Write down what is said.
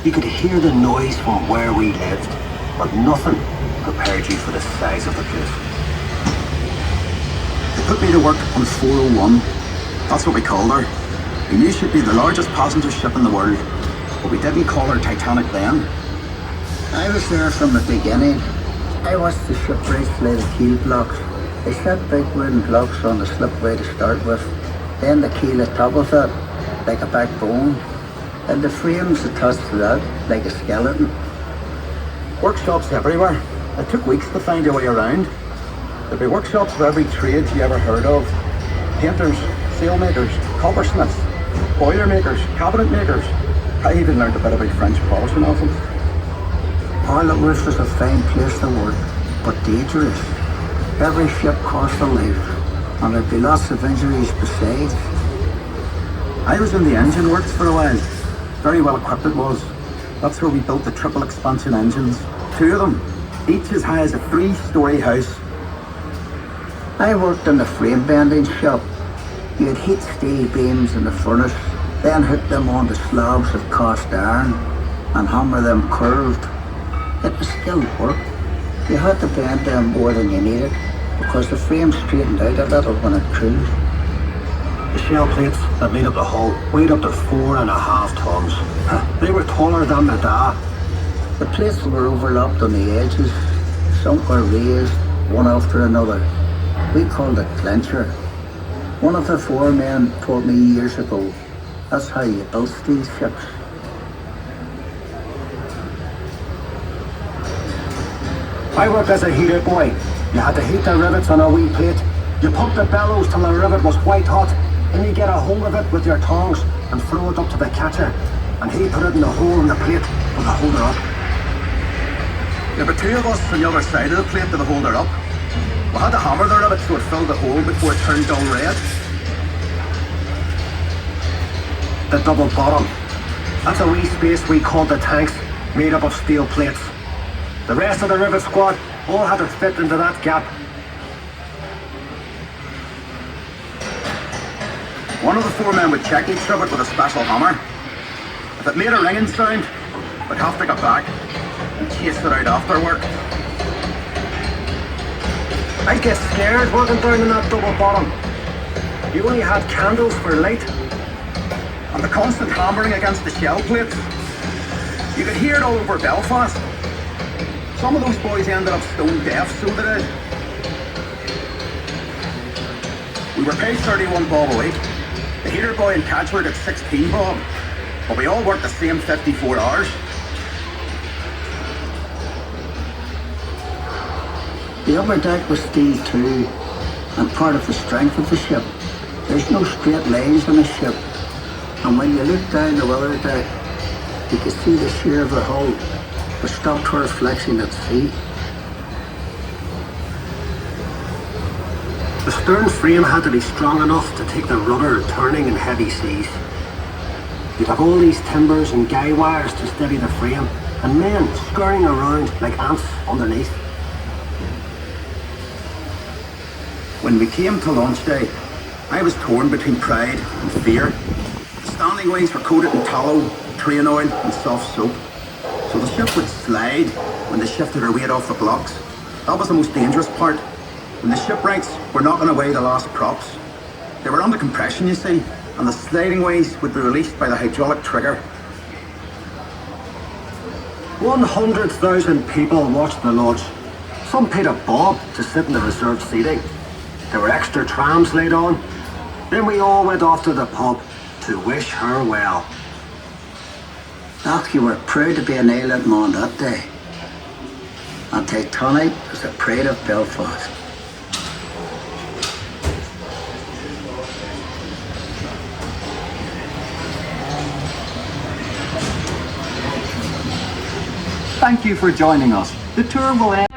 You could hear the noise from where we lived, but nothing prepared you for the size of the place. They put me to work on 401. That's what we called her. We knew she'd be the largest passenger ship in the world, but we didn't call her Titanic then. I was there from the beginning. I watched the shipwrights lay the keel blocks. They set big wooden blocks on the slipway to start with, then the keel atop of it, like a backbone, and the frames attached to that, like a skeleton. Workshops everywhere. It took weeks to find your way around. There'd be workshops for every trade you ever heard of. Painters, sailmakers, coppersmiths, boiler makers, cabinet makers. I even learned a bit about French polishing of them. Portland was a fine place to work, but dangerous. Every ship cost a life, and there'd be lots of injuries besides. I was in the engine works for a while. Very well equipped it was. That's where we built the triple expansion engines. 2 of them, each as high as a 3-story house. I worked in the frame bending shop. You'd heat steel beams in the furnace, then hook them onto slabs of cast iron and hammer them curved. It was skilled work. You had to bend them more than you needed because the frame straightened out a little when it cooled. The shell plates that made up the hull weighed up to 4.5 tons. They were taller than the da. The plates were overlapped on the edges. Some were raised, one after another. We called it clincher. One of the foremen told me years ago, that's how you built steel ships. I worked as a heater boy. You had to heat the rivets on a wee plate. You pump the bellows till the rivet was white hot. Then you get a hold of it with your tongs and throw it up to the catcher. And he put it in the hole in the plate with the holder up. There were 2 of us on the other side of the plate to hold her up. We had to hammer the rivet so it filled the hole before it turned dull red. The double bottom. That's a wee space we called the tanks, made up of steel plates. The rest of the rivet squad all had to fit into that gap. One of the foremen would check each rivet with a special hammer. If it made a ringing sound, we'd have to get back and chase it out after work. I'd get scared working down in that double bottom. You only had candles for light. And the constant hammering against the shell plates. You could hear it all over Belfast. Some of those boys ended up stone deaf, so they did. We were paid 31 bob a week. The heater boy and catcher got 16 bob. But we all worked the same 54 hours. The upper deck was steel too, and part of the strength of the ship. There's no straight lines on a ship, and when you look down the weather deck, you could see the shear of the hull, but stopped her flexing at sea. The stern frame had to be strong enough to take the rudder turning in heavy seas. You'd have all these timbers and guy wires to steady the frame, and men scurrying around like ants underneath. When we came to launch day, I was torn between pride and fear. The standing ways were coated in tallow, train oil and soft soap. So the ship would slide when they shifted her weight off the blocks. That was the most dangerous part. When the shipwrights were knocking away the last props. They were under compression, you see, and the sliding ways would be released by the hydraulic trigger. 100,000 people watched the launch. Some paid a bob to sit in the reserved seating. There were extra trams laid on. Then we all went off to the pub to wish her well. Doc, you were proud to be an island man that day. And Titanic was the pride of Belfast. Thank you for joining us. The tour will end.